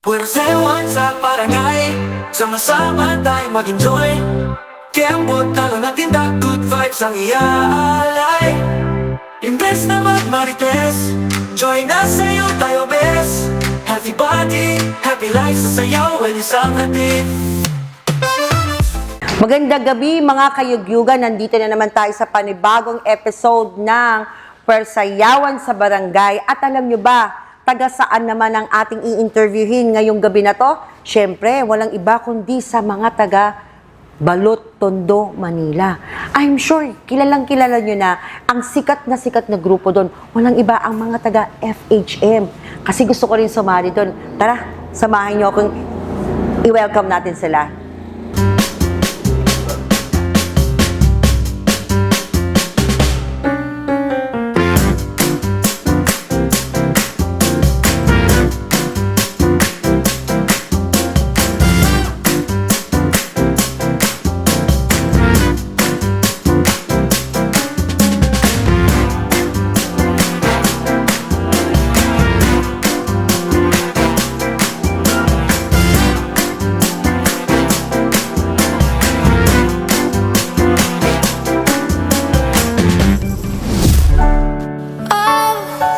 Pwersewan sa barangay, sama-sama tayo mag-enjoy. Kembot talo natin da good vibes ang iaalay. Imbes na magmarites, join us sa'yo tayo best. Happy body, happy life sa sayaw, well isang hatid. Magandang gabi mga kayugyugan, nandito na naman tayo sa panibagong episode ng Pwersayawan sa Barangay. At alam nyo ba, taga saan naman ang ating i-interviewin ngayong gabi na to? Siyempre, walang iba kundi sa mga taga Balot, Tondo, Manila. I'm sure, kilalang kilala nyo na ang sikat na grupo doon. Walang iba ang mga taga FHM. Kasi gusto ko rin sumali doon. Tara, samahan nyo akong i-welcome natin sila.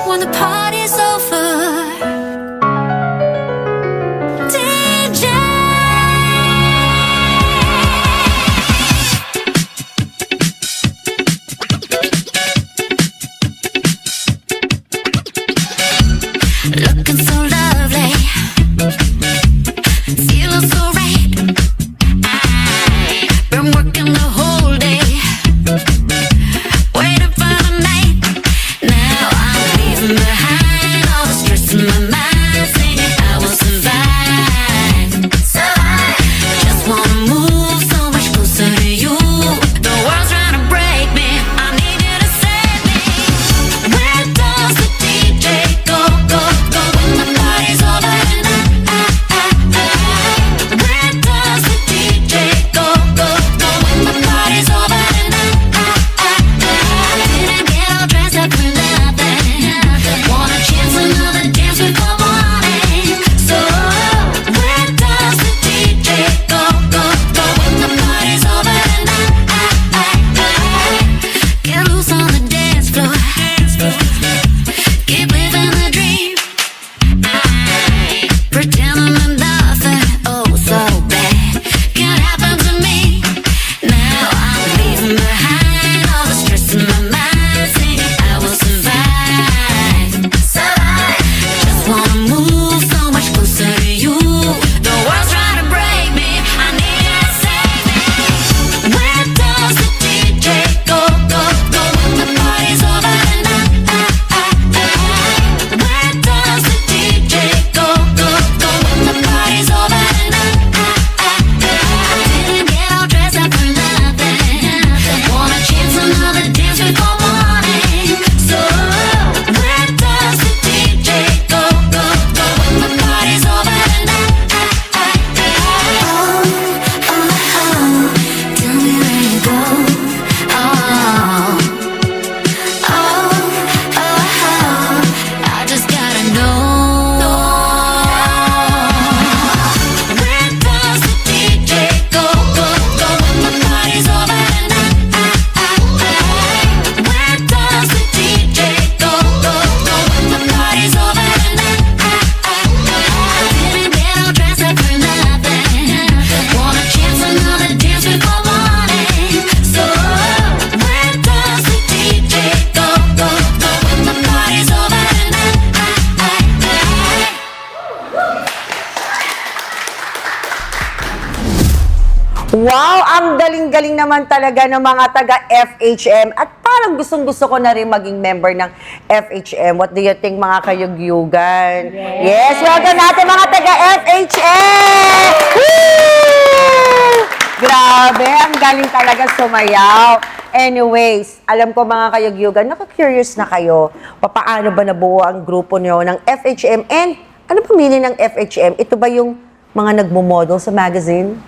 When the party's over, DJ. Looking so lovely, feeling so right. I've been working the whole day, waiting for the night. Now I'm leaving behind all the stress in my mind, thinking I will survive. So I just wanna move so much closer to you. The world's trying to break me, I need you to save me. Where does the DJ go, go, go when the party's over and where does the DJ go, go, go when the party's over and didn't get all dressed up for nothing. Wanna chance another dance before morning. So where does the DJ go, go, go when the party's over and get loose on the dance floor. Keep living the dream. Pretending that nothing, oh so bad, can happen to me. Now I'm leaving behind all the stress in my mind, thinking I will survive. So I just wanna move so much closer to you. The world's trying to break me, I need you to save me. Where does the DJ go, go, go when the party's over and where does the DJ go, go, go when the party's over and didn't get all dressed up for nothing. Wanna chance another dance before morning. So where does the DJ go, go, go when the party's over and tell me where you go. I just gotta know. Where does the DJ go, go, go when the party's over and where does the DJ go, go, go when the party's over and didn't get all dressed up for nothing. Wanna chance another dance before morning. So where does the DJ go, go, go when the party's over and Wow! Ang galing-galing naman talaga ng mga taga FHM. At parang gustong-gusto ko na rin maging member ng FHM. What do you think mga kayugyugan? Yes! Welcome natin mga taga FHM! Woo! Grabe! Ang galing talaga sumayaw. Anyways, alam ko mga kayugyugan, naka-curious na kayo. Paano ba nabuo ang grupo niyo ng FHM? And ano pa meaning ng FHM? Ito ba yung mga nagmo-model sa magazine?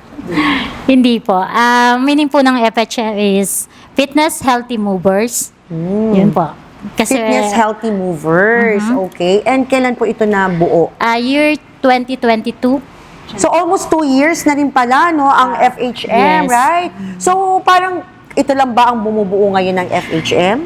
Hindi po. Meaning po ng FHM is Fitness Healthy Movers. Yun po. Kasi, Fitness Healthy Movers. Okay. And kailan po ito nabuo? Year 2022. So almost 2 years na rin pala, no, ang FHM, Yes. right? So parang ito lang ba ang bumubuo ngayon ng FHM?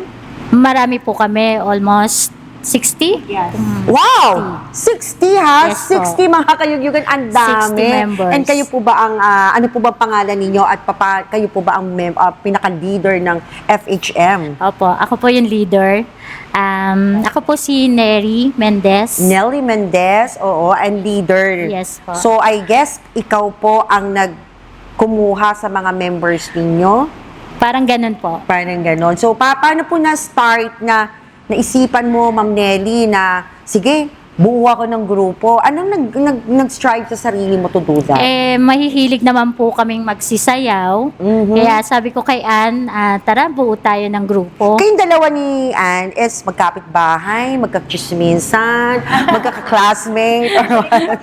Marami po kami, almost 60. Yes. Wow! 60 ha? Yes po. 60 mga kayugyugan, ang dami. 60 members. And kayo po ba ang, ano po ba pangalan ninyo at kayo po ba ang pinaka-leader ng FHM? Opo, ako po yung leader. Ako po si Neri Mendez. Nelly Mendez, oo, and leader. Yes po. So I guess ikaw po ang nagkumuha sa mga members ninyo? Parang ganun po. Parang ganon. So, paano po na-start na naisipan mo, Ma'am Nelly, na sige, buo ako ng grupo? Anong nag-strive sa sarili mo to do that? Mahihilig naman po kaming magsisayaw. Mhm. Kaya sabi ko kay Ann, tara buo tayo ng grupo. Kayong dalawa ni Ann is magkapit-bahay, magkachismisan, magkaka-classmate, or what?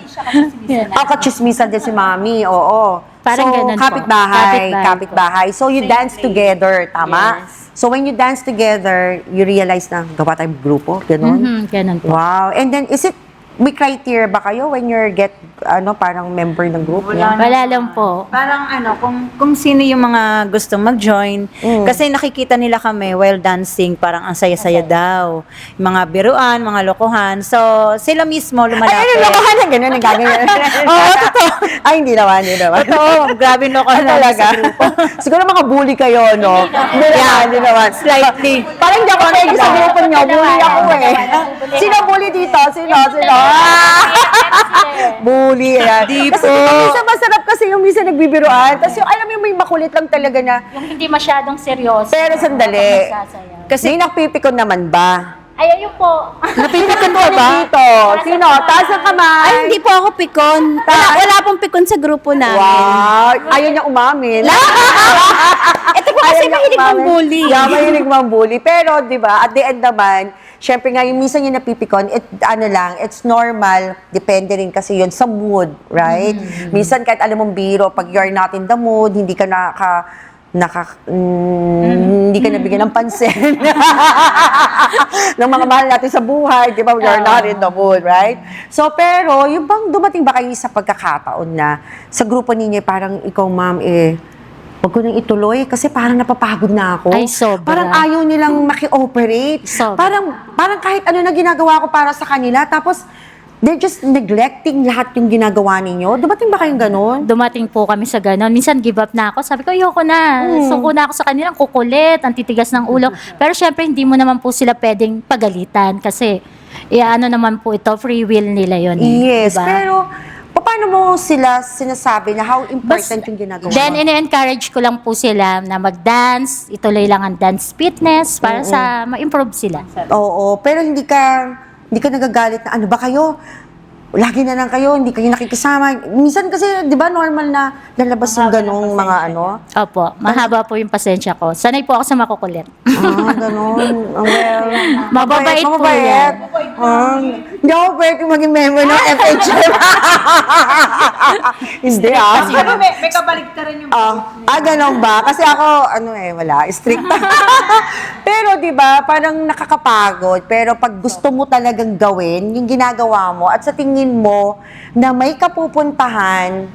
Kakachismisan din si Mami, oo. Parang so, ganun po. kapit-bahay, Kapit-bahay kapit-bahay. So, you dance together, tama? Yes. So, when you dance together, you realize na gawa tayong grupo, gano'n? Ganun po. Wow. And then, is it, may criteria ba kayo when you're parang member ng group? Wala Wala lang po. Parang kung sino yung mga gustong mag-join. Kasi nakikita nila kami while dancing, parang ang saya-saya daw. Yung mga biruan, mga lokohan. So, sila mismo Ay, ano, lumalapit. lokohan na gano'n, nagaganyan. Oo, totoo. Ay, hindi naman. Totoo, grabe lokohan namin Talaga? sa grupo. Siguro mga bully kayo, no? Hindi naman. Slightly. Parang hindi ako naging sa grupo niyo. Bully ako eh. Sino bully dito? Sino? Bully. Ayan. Di Kasi po. minsan masarap kasi yung minsan nagbibiruan. Tapos yung alam mo yung may makulit lang talaga na. Yung hindi masyadong seryoso. Pero sandali. Nagsasayaw. Kasi may nakpipikon naman ba? Ay, ayun po. Napipikon mo ba? Dito. Sino? Taas ang kamay. Ay, hindi po ako pikon. Wala pong pikon sa grupo namin. Wow! Ayaw niya umamin. Ito po kasi mahilig mambully. Yeah, mahilig mambully. Pero, di ba, at the end naman, syempre nga, yung minsan yung napipikon, it's normal. Depende rin kasi yun sa mood, right? Minsan, kahit alam mong biro, pag you're not in the mood, hindi ka hindi ka nabigyan ng pansin ng mga mahal natin sa buhay, di ba? You're not in the mood, right? So, pero, yung bang dumating ba kayo sa pagkakataon na sa grupo ninyo, parang ikaw, ma'am, wag ko nang ituloy kasi parang napapagod na ako. Ay, sobra. Parang ayaw nilang maki-operate. Sobra. Parang kahit ano na ginagawa ko para sa kanila, tapos they're just neglecting lahat yung ginagawa ninyo. Dumating ba kayong ganun? Dumating po kami sa ganon. Minsan give up na ako. Sabi ko, ayoko na. Suko na ako sa kanilang kukulit, ang titigas ng ulo. Pero syempre, hindi mo naman po sila pwedeng pagalitan kasi ano naman po ito, free will nila yun. Yes, Diba? pero paano mo sila sinasabi na how important yung ginagawa? Then, ini-encourage ko lang po sila na mag-dance. Ituloy lang ang dance fitness para sa ma-improve sila. Oo, pero hindi ka nagagalit na ano ba kayo? Lagi na lang kayo, hindi kayo nakikisama. Minsan kasi, di ba, normal na lalabas yung ganong mga ano? Opo, mahaba po yung pasensya ko. Sanay po ako sa makukulit. Ganon. Well, Mababait po yan. Hindi ako pwede maging member ng FHM. Hindi Pero may kabaligtaran yung ganon ba? Kasi ako, wala, strict. Pero, di ba, parang nakakapagod. Pero pag gusto mo talagang gawin, yung ginagawa mo, at sa tingin mo na may kapupuntahan,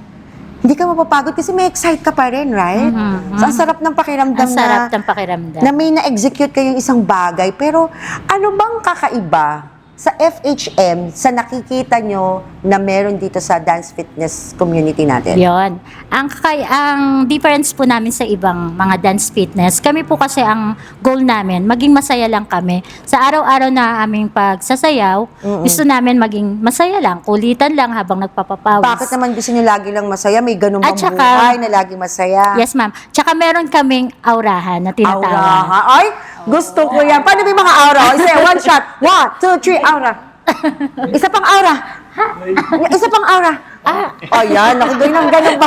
hindi ka mapapagod kasi may excite ka pa rin, right? So, ang sarap ng pakiramdam Ang sarap ng pakiramdam. na may na-execute kayong isang bagay. Pero ano bang kakaiba sa FHM sa nakikita nyo na meron dito sa dance fitness community natin? Yon. Ang difference po namin sa ibang mga dance fitness, kami po kasi ang goal namin, maging masaya lang kami. Sa araw-araw na aming pagsasayaw, gusto namin maging masaya lang, kulitan lang habang nagpapapawis. Bakit naman gusto nyo lagi lang masaya? May ganun bang At saka- buhay na lagi masaya? Yes, ma'am. Tsaka meron kaming aurahan na Aura, tinatawag. ha? Ay, gusto ko yan. Paano ba yung mga aura? Isa, one shot. 1, 2, 3, aura. Isa pang aura. Isa pang aura. Ayan, ako doon ng ganun ba?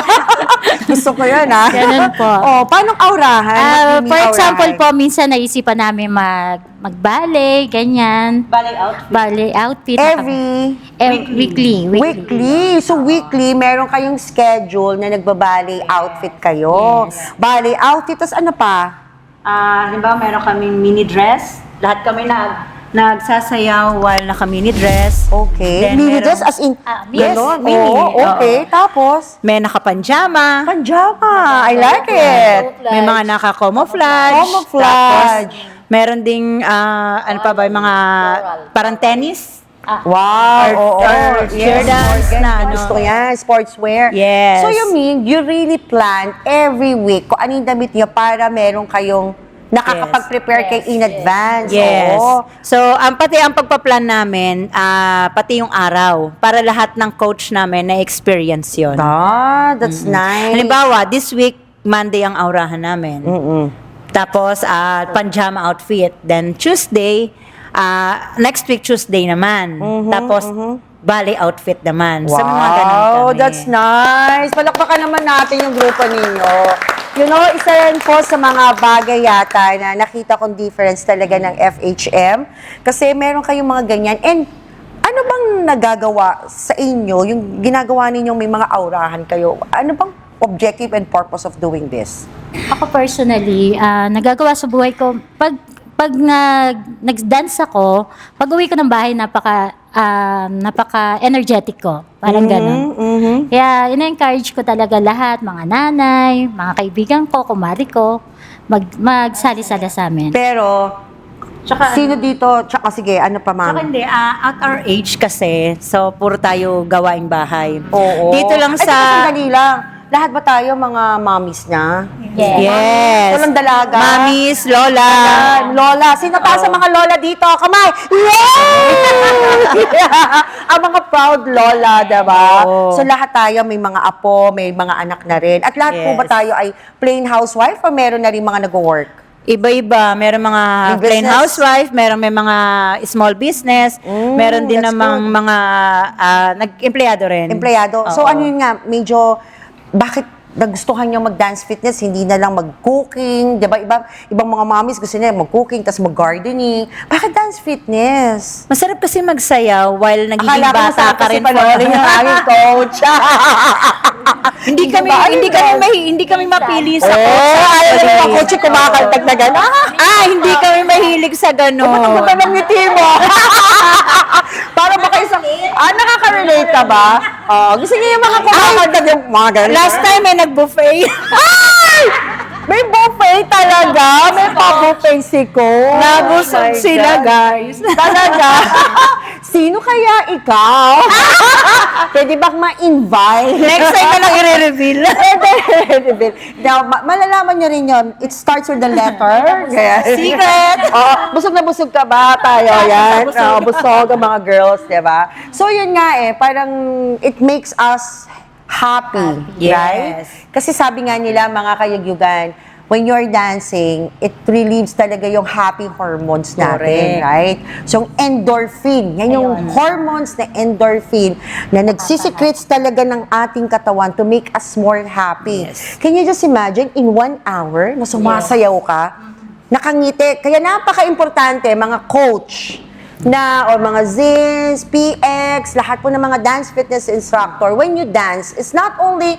Gusto ko yan, ha? Ganun po. Paano aurahan? For example po, minsan naisipan namin mag-ballet, ganyan. ballet out. Ballet outfit. Weekly. Weekly. So, weekly, meron kayong schedule na nagbabali outfit kayo. Yes. Ballet outfit, tapos ano pa? Halimbawa, meron kaming mini dress. Lahat kami nagsasayaw while naka-mini dress. Okay. Then Mini merong- dress as in, Yes, ganon. mini. Oo, okay. Oo. Tapos, May naka-panjama. panjama. I like it. May mga naka-camouflage. Camouflage. Tapos, meron ding, ano pa ba, yung mga parang tennis. Wow. Oo. or cheer dance na ano. Gusto ko yan. Sportswear. Yes. So you mean, you really plan every week kung ano yung damit niyo para meron kayong nakakapag-prepare kay in advance. Yes. Oo. So, pati ang pagpa-plan namin, pati yung araw, para lahat ng coach namin na-experience yun. Ah, that's nice. Halimbawa, this week, Monday ang aurahan namin. Tapos, pajama outfit. Then, Tuesday, next week, Tuesday naman. Tapos, ballet outfit naman. So, mga ganun Wow, kami. that's nice. Palakpakan naman natin yung grupo ninyo. You know, isa rin po sa mga bagay yata na nakita kong difference talaga ng FHM. Kasi meron kayong mga ganyan. And ano bang nagagawa sa inyo, yung ginagawa ninyong may mga aurahan kayo? Ano bang objective and purpose of doing this? Ako personally, nagagawa sa buhay ko, pag nag-dance ako, pag uwi ko ng bahay, napaka-energetic ko. Parang ganun. Kaya, ina-encourage ko talaga lahat, mga nanay, mga kaibigan ko, kumari ko, magsali-sala sa amin. Pero, sino dito? Tsaka sige, ano pa Saka ma'am? hindi, at our age kasi, so puro tayo gawaing bahay. Oo. Dito lang Ay, sa... teka, sandali lang. Lahat ba tayo mga mommies na? Yes. Walang dalaga? Mamis, lola. Ayan, lola. Sino pa sa mga lola dito? Kamay! Yay! Ang mga proud lola, diba? Oo. So lahat tayo may mga apo, may mga anak na rin. At lahat po ba Yes. tayo ay plain housewife o meron na rin mga nag-work? Iba-iba. Meron mga May plain business. housewife, meron may mga small business, meron din that's namang good. mga nag-empleyado rin. Empleyado. So Oo. ano yun nga, medyo, bakit nagustuhan nyo mag-dance fitness, hindi na lang mag-cooking, di ba? Ibang mga mommies gusto nila mag-cooking, tapos mag-gardening. Bakit dance fitness? Masarap kasi magsayaw while nagiging Akala ko bata masarap ka kasi rin. panoorin yung aming coach. Hindi kami mapili sa Oh, ayaw na yung coach kumakaltag na gano'n. hindi kami mahilig sa Ba't ang gano'n. ganda ng ngiti mo? Para baka isang, nakaka-relate ka ba? Gusto niyo yung mga kumakaltag yung mga gano'n? Last time may nag-buffet. Ay! May buffet talaga. May pa-buffet si Coach. Nabusog Oh my sila, God. guys. Talaga? Sino kaya ikaw? Pwede bang ma-invite? Next time na lang i-reveal. Now, malalaman nyo rin yun. It starts with the letter. Secret! Busog na busog ka ba? Tayo yan. Busog ang mga girls, di ba? So, yun nga parang it makes us happy, right? Yes. Kasi sabi nga nila, mga kayagyugan, when you're dancing, it relieves talaga yung happy hormones natin, Correct. right? So, yung endorphin, yan yung hormones na endorphin na nagsisecretes talaga ng ating katawan to make us more happy. Yes. Can you just imagine, in 1 hour, na sumasayaw ka, nakangiti. Kaya napaka-importante, mga coach, o mga Zins, PX, lahat po ng mga dance fitness instructor, when you dance, it's not only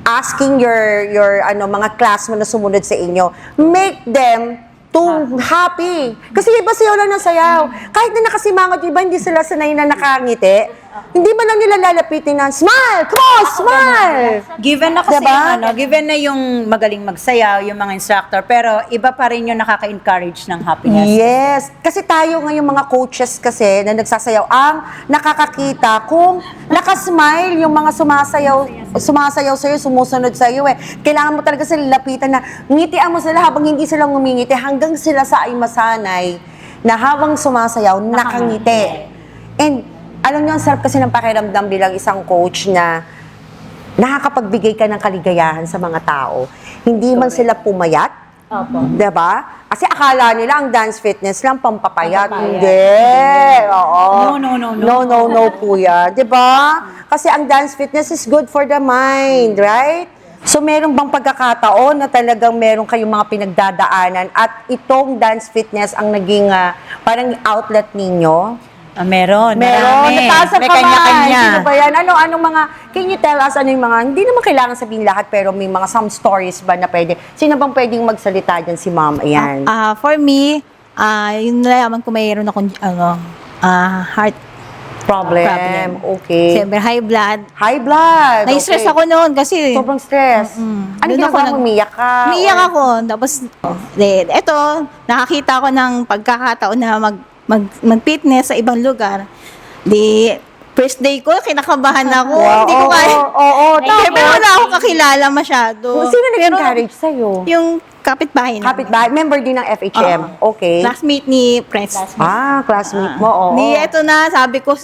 asking your mga classmates na sumunod sa inyo, make them to happy. Kasi iba sayaw lang ng sayaw. Kahit na nakasimangot, iba hindi sila sanay na nakangiti. Hindi man lang nila lalapitin na, smile! Come on, smile! Given na kasi Diba? given na yung magaling magsayaw, yung mga instructor, pero iba pa rin yung nakaka-encourage ng happiness. Yes. Kasi tayo ngayong mga coaches kasi na nagsasayaw ang nakakakita kung nakasmile yung mga sumasayaw sa'yo, sumusunod sa'yo Kailangan mo talaga sila lapitan na ngitian mo sila habang hindi sila ngumingiti hanggang sila sa ay masanay na habang sumasayaw, nakangiti. And alam niyo, ang sarap kasi ng pakiramdam bilang isang coach na nakakapagbigay ka ng kaligayahan sa mga tao. Hindi man sila pumayat, diba? Kasi akala nila ang dance fitness lang pampapayat. Hindi. Oo. No po yan. Diba? Kasi ang dance fitness is good for the mind, right? So, meron bang pagkakataon na talagang meron kayong mga pinagdadaanan at itong dance fitness ang naging parang outlet ninyo? Meron. Meron. Marami. Nataas ang May kamay. kanya-kanya. Sino ba yan? Anong mga, can you tell us ano yung mga, hindi naman kailangan sabihin lahat, pero may mga some stories ba na pwede? Sino bang pwedeng magsalita dyan si ma'am? Ayan. For me, Yung nalaman ko mayroon akong heart Problem. problem. Okay. Siyempre, high blood. High blood. Na-stress Okay. ako noon kasi Sobrang stress. Ano Doon ginagawa ako mo? Umiyak ka? umiyak Or- ako. Tapos, eto, nakakita ko ng pagkakataon na mag-fitness sa ibang lugar. First day ko, kinakabahan ako. Wow, Hindi ko kaya. Oo, Siyempre, wala akong kakilala masyado. Sino nag-encourage sa'yo? Yung kapitbahay na. Kapitbahay? Member din ng FHM? Okay. Classmate ni Pres. Classmate mo, oo. Eto na, sabi ko,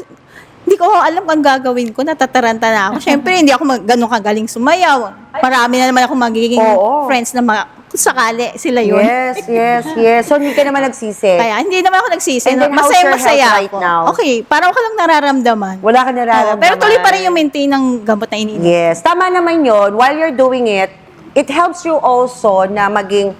hindi ko alam kung gagawin ko, natataranta na ako. Siyempre, hindi ako ganun kagaling sumayaw. Marami na naman ako magiging Oo. friends na kung sakali sila yun. Yes. So, hindi ka naman nagsisi. Kaya, hindi naman ako nagsisi. And then, how's your Masaya health right ako. now? Okay, parang wala lang nararamdaman. Wala ka nararamdaman. Pero tuloy pa rin yung maintain ng gamot na iniinom. Yes. Tama naman yun. While you're doing it, it helps you also na maging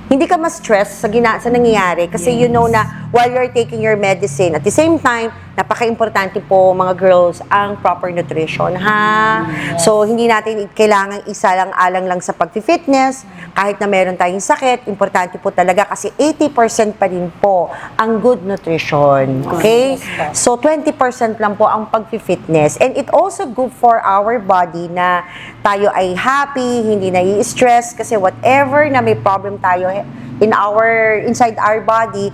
hindi ka ma-stress sa nangyayari kasi you know na while you're taking your medicine, at the same time, napaka-importante po mga girls ang proper nutrition, ha? So, hindi natin kailangang isa lang alang lang sa pag-fitness, kahit na meron tayong sakit, importante po talaga kasi 80% pa rin po ang good nutrition, okay? So, 20% lang po ang pag-fitness and it also good for our body na tayo ay happy, hindi nai-stress kasi whatever na may problem tayo inside our body,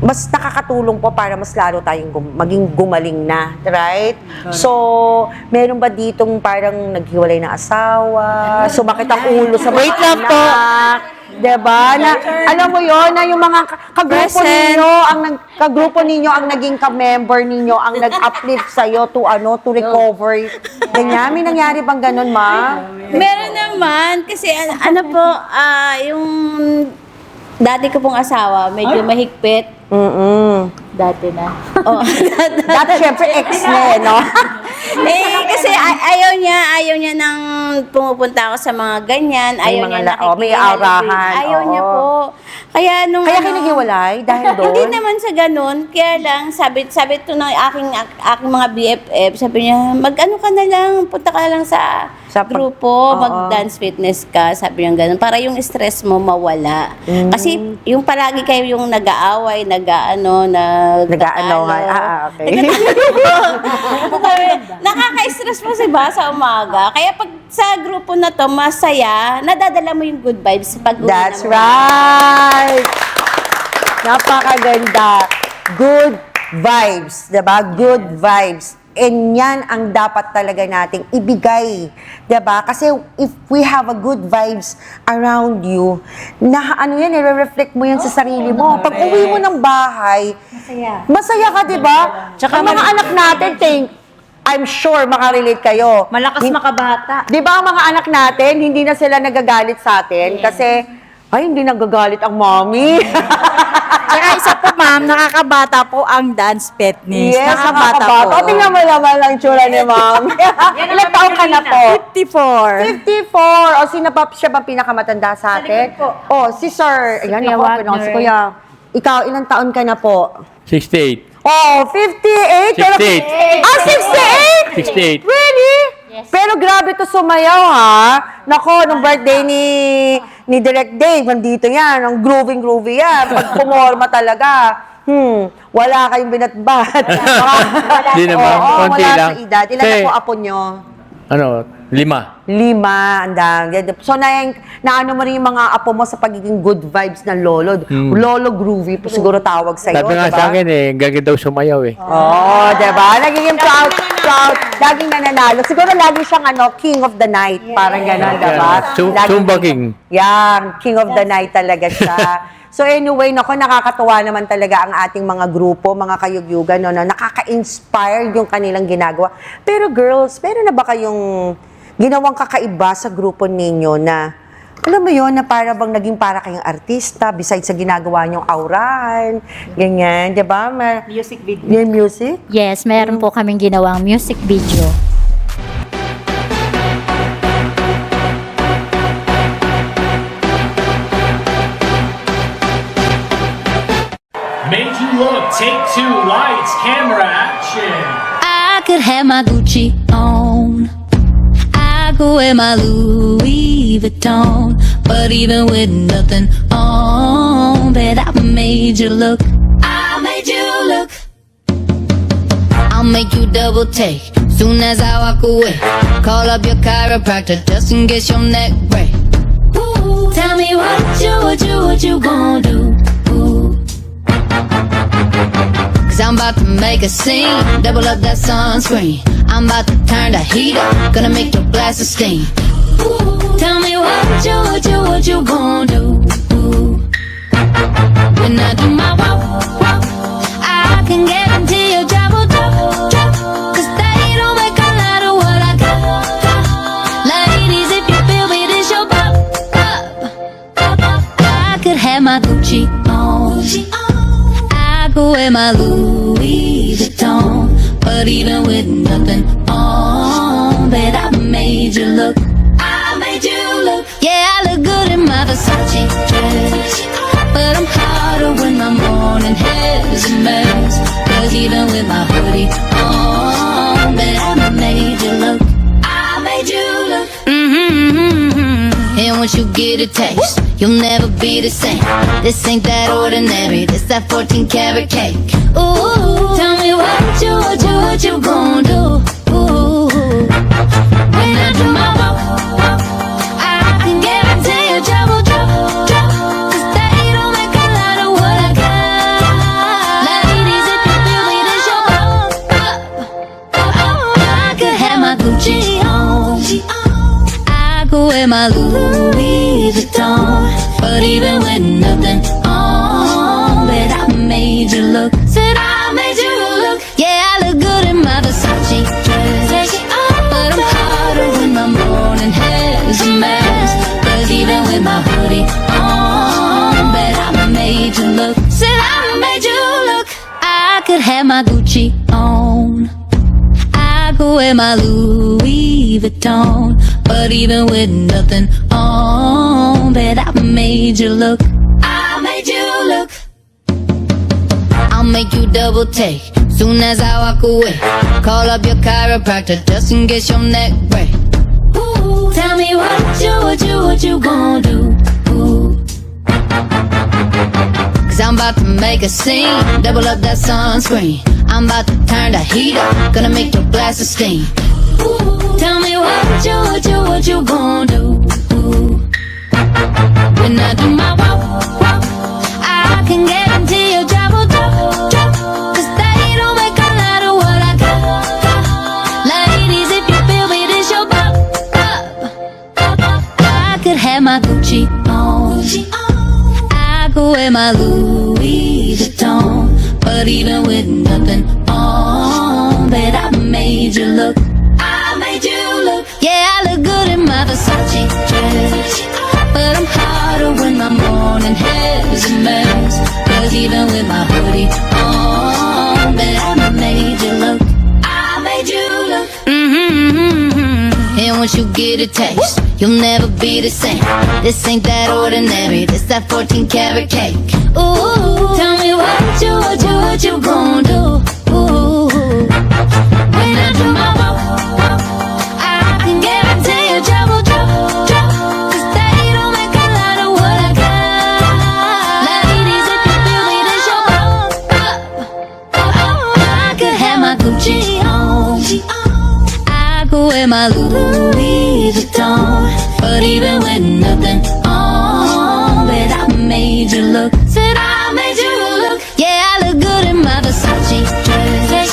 mas nakakatulong po para mas lalo tayong maging gumaling na, right? So, meron ba ditong parang naghiwalay na asawa, sumakit ang ulo sa mga anak, diba? Na, alam mo yon na yung mga kagrupo ninyo ang naging ka-member ninyo, ang nag-uplift sa'yo to recover. Ganyan, may nangyari bang ganun, ma? Meron naman, kasi yung dati ko pong asawa, medyo mahigpit. Dati na. Oh. Dati syempre ex na no? Kasi ayaw niya nang pumupunta ako sa mga ganyan. Ayaw mga niya may aurahan. Ayaw niya Oo. po. Kaya nung Kaya kayo naghiwalay dahil doon? Hindi naman sa ganun. Kaya lang, sabi ito ng aking mga BFF, sabi niya, mag-ano ka na lang, punta ka lang sa grupo, mag-dance fitness ka, sabi niya ganun, para yung stress mo mawala. Kasi yung palagi kayo yung nag-aaway, Nag-aanohan. Okay. Nakaka-stress mo sa umaga. Kaya pag sa grupo na to, masaya, nadadala mo yung good vibes pag uwi That's naman. right! Napakaganda. Good vibes, diba? Good vibes. And yan ang dapat talaga nating ibigay. Diba? Kasi if we have a good vibes around you, nire-reflect mo yan sa sarili mo. Pag uwi mo ng bahay, masaya ka, diba? Tsaka ang mga anak natin, I'm sure makarelate kayo. Malakas makabata. Di ba ang mga anak natin, hindi na sila nagagalit sa atin kasi, ay, hindi nagagalit ang mommy. Saka isa po, ma'am, nakakabata po ang dance fitness. Yes, nakakabata po. O, tingnan mo naman ang tsura ni ma'am. Ilang taon ka na po? 54. 54. O, siya ba pinakamatanda sa atin? O, si Sir. Ayan, Kuya ako, Wagner. si Kuya. Ikaw, ilang taon ka na po? 68. Oh, 58. 68. Ah, 68? 68. Really? Pero grabe to sumayaw, ha? Nako, nung birthday ni Direct Dave, nandito yan. Ang groovy yan. Pag pumorma talaga. Wala kayong binatbat. Di naman, konti wala lang. sa edad. Ilan na Kasi- po apo nyo? 5. 5, andang. So, naano mo rin yung mga apo mo sa pagiging good vibes ng lolo. Lolo groovy, po siguro tawag sa'yo, Sabi nga diba? sa akin gagawin daw sumayaw eh. Oh, diba? Nagiging proud. Laging nananalo. Siguro lagi siyang king of the night. Parang gano'n, diba? Zumba King. Yan, king of the night talaga siya. So anyway, nakakatuwa naman talaga ang ating mga grupo, mga kayugyugan, na nakaka-inspire yung kanilang ginagawa. Pero girls, meron na ba kayong ginawang kakaiba sa grupo ninyo na, alam mo yun, na para bang naging para kayong artista, besides sa ginagawa nyong aurahan, ganyan, di ba? Music video. Yung music? Yes, meron po kaming ginawang music video. Make you look, take 2, lights, camera, action. I could have my Gucci on. I could wear my Louis Vuitton. But even with nothing on, on, but I made you look. I made you look. I'll make you double take soon as I walk away. Call up your chiropractor just in case your neck break. Ooh, tell me what you gonna do? Ooh. Cause I'm about to make a scene, double up that sunscreen. I'm about to turn the heat up, gonna make your glasses steam. Ooh, tell me what you gonna do? Ooh. When I do my walk, I can guarantee your job will drop. Cause they don't make a lot of what I got. Ladies, if you feel me, this your pop. I could have my Gucci on, I could wear my Louis Vuitton, but even with nothing on, bet I made you look. I made you look. Yeah, I look good in my Versace dress, but I'm hotter when my morning hair's a mess. Cause even with my hoodie on, bet I made you look. I made you look. And once you get a taste, you'll never be the same. This ain't that ordinary, this that 14 karat cake. Ooh, tell me what you gonna do? Ooh, when I do my walk, I can guarantee your job will drop. Cause they don't make a lot of what I got. Ladies, if you feel me, this your pop. I could have my Gucci on, I could wear my Louis Vuitton, but even with nothing on, bet I made you look. Said I made you look. Yeah, I look good in my Versace dress, but I'm hotter when my morning hair's a mess. Cause even with my hoodie on, bet I made you look. Said I made you look. I could have my Gucci on, I could wear my Louis Vuitton, but even with nothing on, bet I made you look. I made you look. I'll make you double take soon as I walk away. Call up your chiropractor just in case your neck break. Ooh, tell me what you gonna do? Ooh. Cause I'm about to make a scene, double up that sunscreen. I'm about to turn the heat up, gonna make your glasses steam. Ooh, tell me what you gonna do? Ooh. When I do my walk, I can guarantee your job will drop. Cause they don't make a lot of what I got. Ladies, if you feel me, this your pop. I could have my Gucci on, I could wear my Louis Vuitton, but even with nothing on, bet I made you look. I made you look. Yeah, I look good in my Versace dress, but I'm hotter when my morning hair's a mess. Cause even with my hoodie on, bet I made you look. I made you look. And once you get a taste, you'll never be the same. This ain't that ordinary, this that 14 karat cake. Ooh, tell me what you gonna do? Ooh, when I do my walk, I can guarantee your job will drop. Cause they don't make a lot of what I got. Ladies, if you feel me, this your pop. I could have my Gucci on, I could wear my Louis Vuitton, but even with nothing on, bet I made you look. Said I made you look. Yeah, I look good in my Versace dress,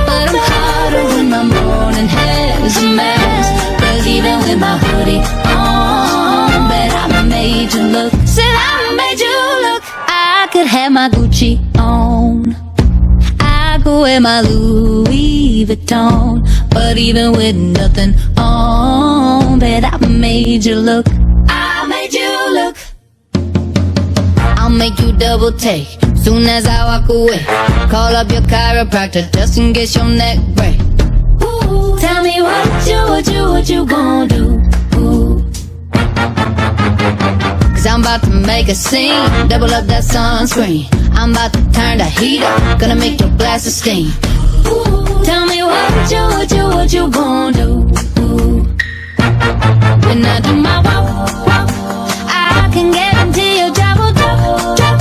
but I'm hotter when my morning hair's a mess. Cause even with my hoodie on, bet I made you look. Said I made you look. I could have my Gucci on, I could wear my Louis Vuitton, but even with nothing on, bet I made you look. I made you look. I'll make you double take soon as I walk away. Call up your chiropractor just in case your neck break. Ooh, tell me what you gonna do? Ooh. Cause I'm about to make a scene, double up that sunscreen. I'm about to turn the heat up, gonna make your glasses steam. Ooh, tell me what you gonna do? Ooh. When I do my walk, I can guarantee your job will drop.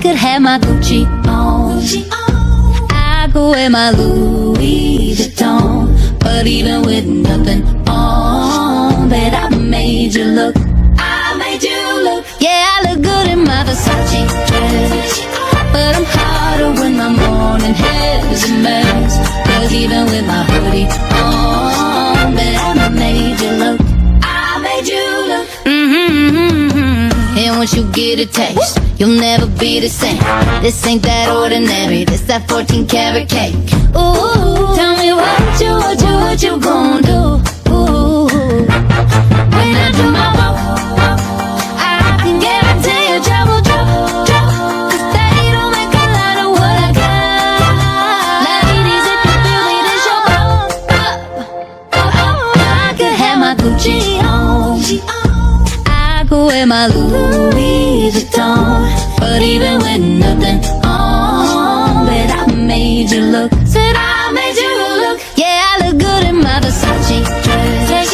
could have my Gucci on. I could wear my Louis Vuitton. But even with nothing on, bet I made you look. I made you look. Yeah, I look good in my Versace dress. But I'm hotter when my morning hair is a mess. Cause even with my hoodie on, bet I made you look. I made you look. And once you get a taste, you'll never be the same. This ain't that ordinary, this that 14 karat cake. Ooh, tell me what you gon' do? Ooh, when I do my walk, I can guarantee you trouble. Cause they don't make a lot of what I got. Ladies, if you feel me, this your I could have my Gucci on. I could wear my Louis Vuitton. But even with nothing on, bet I made you look. Said I made you look. Yeah, I look good in my Versace dress.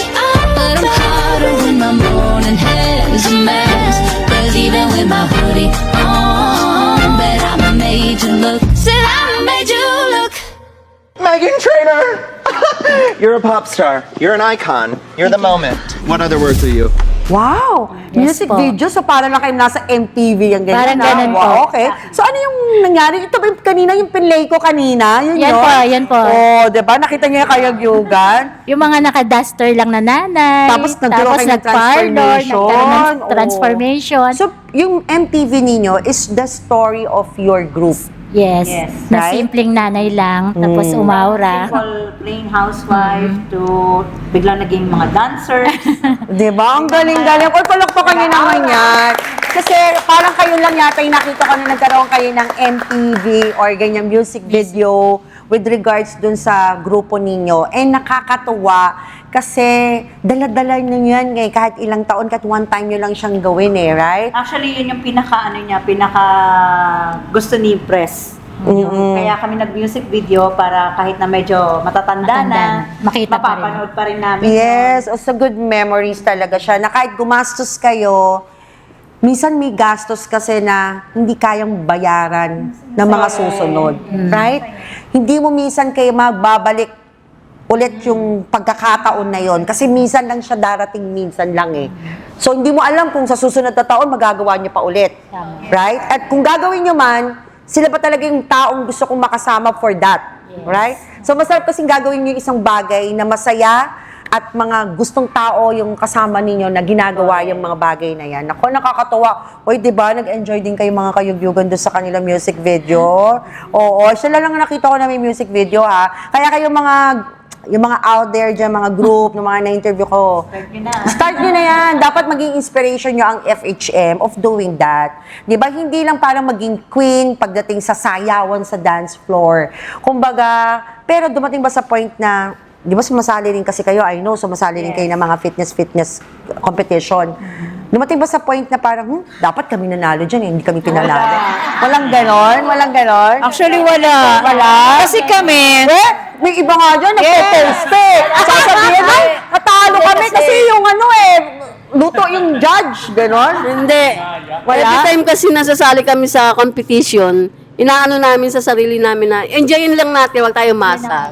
But I'm hotter when my morning hair is a mess. Cause even with my hoodie on, bet I made you look. Said I made you look. Megan Trainor! You're a pop star. You're an icon. You're the moment. What other words are you? Wow! Yes Music po. video, so parang na kayo nasa MTV, yung ganyan. Parang na. ganun Wow, po. okay. So ano yung nangyari? Ito ba yung kanina, yung pinlay ko kanina? Yun Yan yun? po, yan po. Oh, diba? Nakita niyo yung kayagyugan? Yung mga naka-duster lang na nanay. Tapos nagkaroon kayo ng nag-parlor, nagkaroon ng transformation. transformation. So, yung MTV ninyo is the story of your group. yes, na Right? simpleng nanay lang, tapos umaura. Simple, plain housewife to biglang naging mga dancers. Diba? Ang galing-galing. Kung palakpakan niyo naman yan. Kasi parang kayo lang yata yung nakita ko na nagkaroon kayo ng MTV or ganyan music video with regards dun sa grupo ninyo. And nakakatuwa kasi dala-dala nyo yan kahit ilang taon, kahit one time nyo lang siyang gawin right? Actually, yun yung pinaka gusto ni Press. Kaya kami nag-music video para kahit na medyo matatanda na, makita pa rin. mapapanood pa rin namin. Yes, so good memories talaga siya na kahit gumastos kayo, minsan may gastos kasi na hindi kayang bayaran ng mga susunod. Right? Hindi mo minsan kayo magbabalik ulit yung pagkakataon na yon kasi minsan lang siya darating, minsan lang So hindi mo alam kung sa susunod na taon magagawa niyo pa ulit. Right? At kung gagawin niyo man, sila pa talaga yung taong gusto kong makasama for that. Right? So masarap kasing gagawin niyo isang bagay na masaya at mga gustong tao yung kasama ninyo na ginagawa yung mga bagay na yan. Ako, nakakatuwa. Uy, di ba, nag-enjoy din kayo mga kayugyugan doon sa kanilang music video? Oo, sila lang nakita ko na may music video, ha? Kaya kayo yung mga out there dyan, mga group, ng mga na-interview ko. Start nyo na yan. Dapat maging inspiration nyo ang FHM of doing that. Di ba? Hindi lang parang maging queen pagdating sa sayawan sa dance floor. Kumbaga, pero dumating ba sa point na, di ba sumasali rin kasi kayo, I know, sumasali rin kayo ng mga fitness competition. Dumating ba sa point na parang, dapat kami nanalo dyan, hindi kami pinanalo. Walang ganon? Walang ganon? Actually, wala. Wala? Kasi kami, May iba nga dyan, nagpo-post Sasabihin, ay, natalo kami kasi yung luto yung judge, ganon. Hindi. Every time kasi nasasali kami sa competition, inaano namin sa sarili namin na enjoyin lang natin, wag tayong masa.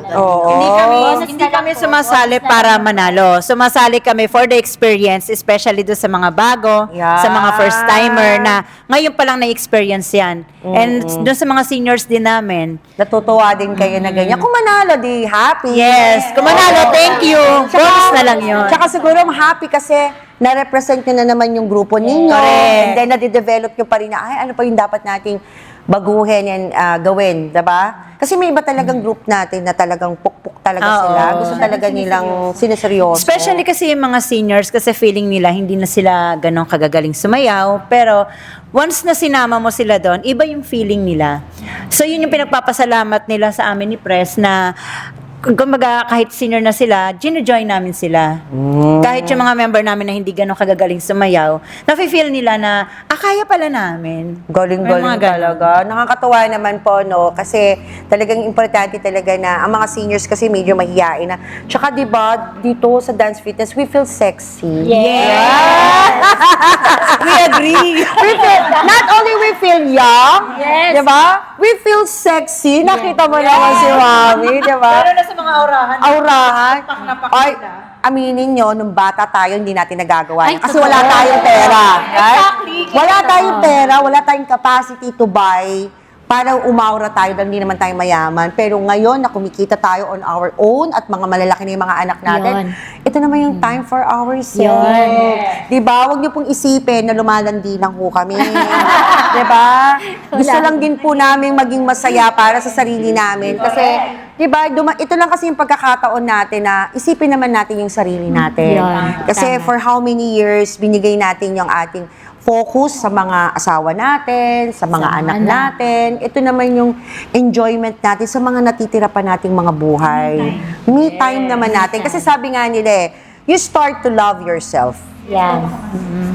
hindi kami sumasali para manalo. Sumasali kami for the experience, especially doon sa mga bago, sa mga first timer na ngayon pa lang na-experience yan. And doon sa mga seniors din namin. Natutuwa din kayo na ganyan. Kung manalo, di happy. Yes, kung manalo, thank you. Bonus na lang yun. Tsaka siguro happy kasi na-represent nyo na naman yung grupo ninyo. Correct. And then na-develop nyo pa rin na, ay, ano pa yung dapat nating baguhin and gawin, diba? Kasi may iba talagang group natin na talagang pukpuk talaga sila. Gusto talaga nilang siniseryoso. Especially kasi yung mga seniors, kasi feeling nila hindi na sila ganong kagagaling sumayaw. Pero once na sinama mo sila doon, iba yung feeling nila. So yun yung pinagpapasalamat nila sa amin ni Press na kumbaga kahit senior na sila, gino-join namin sila. Kahit yung mga member namin na hindi ganun kagagaling sumayaw, nafe-feel nila na, kaya pala namin. May Galing-galing mga ganun. talaga. Nakakatuwa naman po, no? Kasi talagang importante talaga na ang mga seniors kasi medyo mahihain na. Tsaka, di ba, dito sa Dance Fitness, we feel sexy. We agree. Not only we feel young, di ba? We feel sexy. Nakita mo naman si Mami, di ba? Pero na sa mga aurahan. Aurahan. Ay, aminin nyo, nung bata tayo, hindi natin nagagawa yan. Kasi wala tayong pera. Right? Exactly. Wala tayong pera, wala tayong capacity to buy para umaura tayo dahil hindi naman tayo mayaman. Pero ngayon na kumikita tayo on our own at mga malalaki na yung mga anak natin, Yun. ito naman yung time for ourselves. Diba? Huwag niyo pong isipin na lumalandi lang po kami. Diba? Gusto lang din po namin maging masaya para sa sarili namin. Kasi, diba, ito lang kasi yung pagkakataon natin na isipin naman natin yung sarili natin. Yun. Kasi Tama. for how many years binigay natin yung ating focus sa mga asawa natin, sa mga anak natin. Ito naman yung enjoyment natin sa mga natitira pa nating mga buhay. Me time naman natin. Kasi sabi nga nila you start to love yourself. Yan.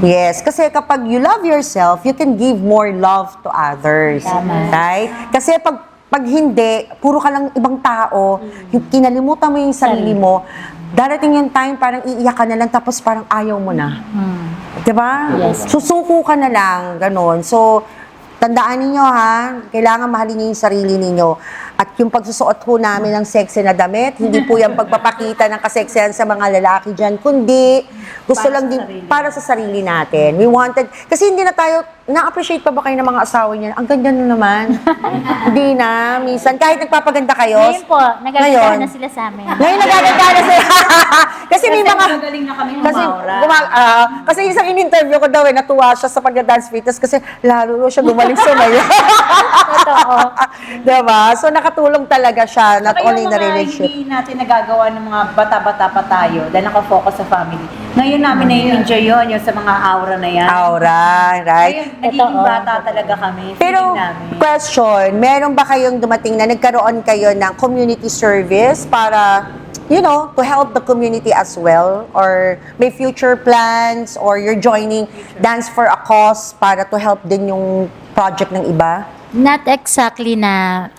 Yes, kasi kapag you love yourself, you can give more love to others. Right? Kasi pag hindi, puro ka lang ibang tao, kinalimutan mo yung sarili mo, darating yung time parang iiyak ka na lang tapos parang ayaw mo na. Diba? Susuko ka na lang, ganun. So, tandaan ninyo ha, kailangan mahalin niyo yung sarili ninyo. At yung pagsusuot ho namin ng sexy na damit, hindi po yung pagpapakita ng kaseksihan sa mga lalaki dyan, kundi gusto lang din para sa sarili natin. We wanted, kasi hindi na tayo, na-appreciate pa ba kayo ng mga asawa niya? Ang ganda na naman. Hindi na, minsan. Kahit nagpapaganda kayo. Ngayon po, nagaganda na sila sa amin. Ngayon nagaganda na sila. Kasi may mga... Magaling na kami Kasi, umaura. kasi isang in-interview ko daw natuwa siya sa pag-dance fitness kasi lalo siya gumaling sumayo. Totoo. Diba? So nakatulong talaga siya, not Saka only yung in the mga relationship. hindi natin nagagawa ng mga bata-bata pa tayo dahil nakafocus sa family. Ngayon namin na-enjoy yun, yung sa mga aura na yan. Aura, right? Ngayon, nagiging bata talaga kami. Pero, Feeling namin. question, meron ba kayong dumating na nagkaroon kayo ng community service para, you know, to help the community as well? Or may future plans? Or you're joining Dance for a Cause para to help din yung project ng iba? Not exactly na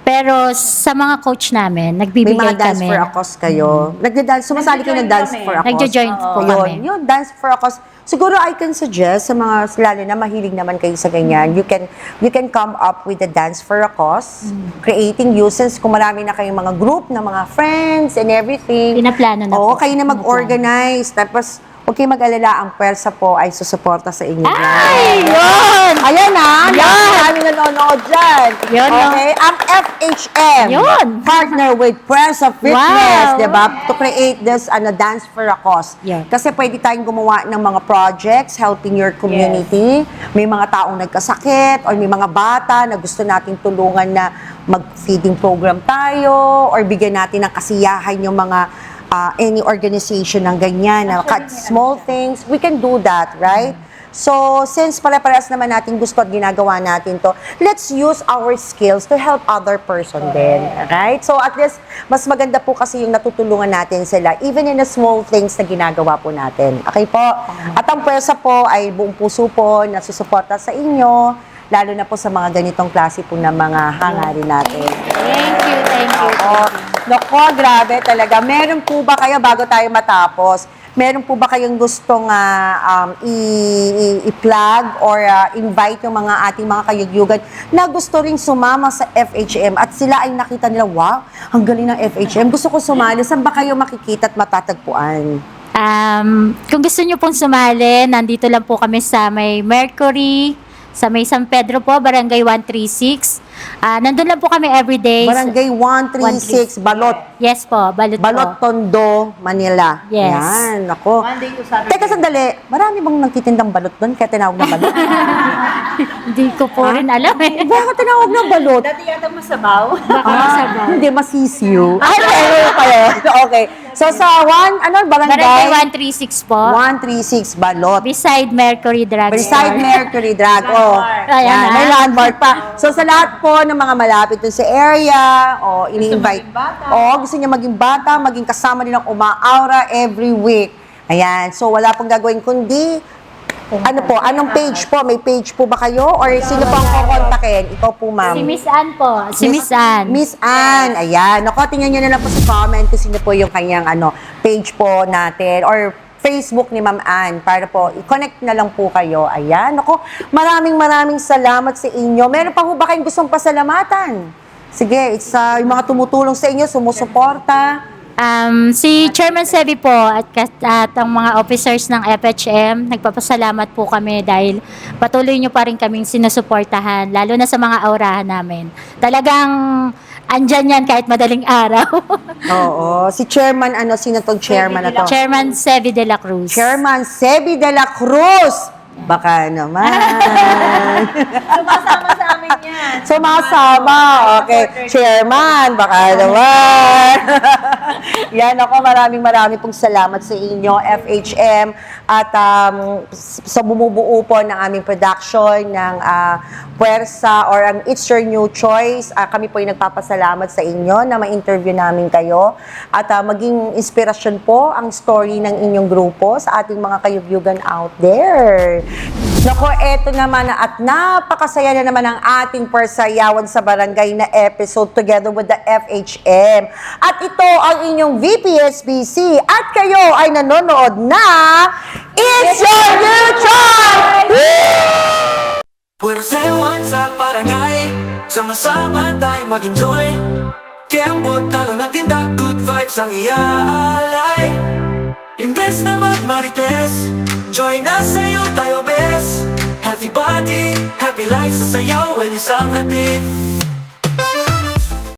pero sa mga coach namin, May nagbibigay mga Dance kami. for a Cause kayo. Nagda-dance, sumasali kayo ng Dance kami. for a Cause. Nagjo-join po kami. Yun, Dance for a Cause. Siguro I can suggest sa mga, lalo na mahilig naman kayo sa ganyan, you can come up with a Dance for a Cause, creating since kung marami na kayong mga group na mga friends and everything. Pinaplano na Oo, po. kayo na mag-organize. Tapos, huwag kayong mag-alala, ang pwersa po ay susuporta sa inyo. Ay, yun! Ayan na, marami nanonood dyan. Yun, no? Okay, ang FHM, Yun. partner with Press of Fitness, Wow. diba? To create this Dance for a Cause. Yeah. Kasi pwede tayong gumawa ng mga projects helping your community. May mga taong nagkasakit or may mga bata na gusto nating tulungan na mag-feeding program tayo or bigyan natin ng kasiyahan yung mga any organization ng ganyan, na small things, we can do that, right? So, since pare-parehas naman natin gusto at ginagawa natin to, let's use our skills to help other person din, right? So, at least, mas maganda po kasi yung natutulungan natin sila, even in the small things na ginagawa po natin. Okay po? At ang pwersa po ay buong puso po na susuporta sa inyo, lalo na po sa mga ganitong klase po na mga hangarin natin. Thank you. Oo. Nako, grabe talaga. Meron po ba kayo, bago tayo matapos, meron po ba kayong gustong i-plug or invite yung mga ating mga kayugyugan na gusto ring sumama sa FHM at sila ay nakita nila, wow, ang galing ng FHM. Gusto ko sumali. Saan ba kayo makikita at matatagpuan? Kung gusto nyo pong sumali, nandito lang po kami sa may Mercury, sa may San Pedro po, Barangay 136. Nandun lang po kami everyday. Barangay 136, Balot. Yes po, Balot Balot, po. Tondo, Manila. Yes. Yan, ako. Monday to Saturday. Teka, sandali. Marami bang nagtitindang balot doon? Kaya tinawag na balot? Hindi ko po rin alam eh. Bakit tinawag na balot? Dati yata masabaw. Hindi, masisiyo. Ay, meron kayo. Okay. So, sa Barangay barangay? 136 po. 136, Balot. Beside Mercury Drugstore. Beside Mercury Drug. Oh, Ayan yan, na. may landmark pa. So, sa lahat po ng mga malapit dun sa area, ini-invite. maging bata. Gusto gusto niya maging bata, maging kasama nilang umaaura every week. Ayan. So, wala pong gagawin kundi, ano po, anong page po? May page po ba kayo? Or sino po ang kukontakin? Ikaw po, ma'am. Si Miss Ann po. Si Miss Ann. Miss Ann, ayan. Naku, tingnan nyo na lang po sa comment kung sino po yung kanyang page po natin or Facebook ni Ma'am Ann para po i-connect na lang po kayo. Ayan. Naku, maraming salamat sa inyo. Meron pa po ba kayong gustong pasalamatan? Sige, it's yung mga tumutulong sa inyo, sumusuporta. Si Chairman Sebi po at ang mga officers ng FHM, nagpapasalamat po kami dahil patuloy nyo pa rin kaming sinusuportahan, lalo na sa mga aurahan namin. Talagang andyan yan kahit madaling araw. Oo. Si Chairman, sino tong chairman na to? Chairman Sebi de la Cruz. Chairman Sebi de la Cruz. Baka naman. Sumasama sa amin yan. Sumasama. Okay. Chairman, baka naman. Yan ako, maraming pong salamat sa inyo, FHM, at sa bumubuo po ng aming production ng Puwersa or ang It's Your New Choice. Kami po ay nagpapasalamat sa inyo na ma-interview namin kayo at maging inspirasyon po ang story ng inyong grupo sa ating mga kayugyugan out there. Nako, eto naman at napakasaya na naman ang ating Persayawan sa Barangay na episode together with the FHM. At ito ang inyong VPSBC at kayo ay nanonood na It's Your New Choice! Puwersayawan sa barangay, sama-sama tayo mag-enjoy. Kembot talo ng tindak, good vibes ang iaalay. Imbes na magmarites, join us sa'yo tayo best. Happy body, happy life sa sayaw, when isang hatid.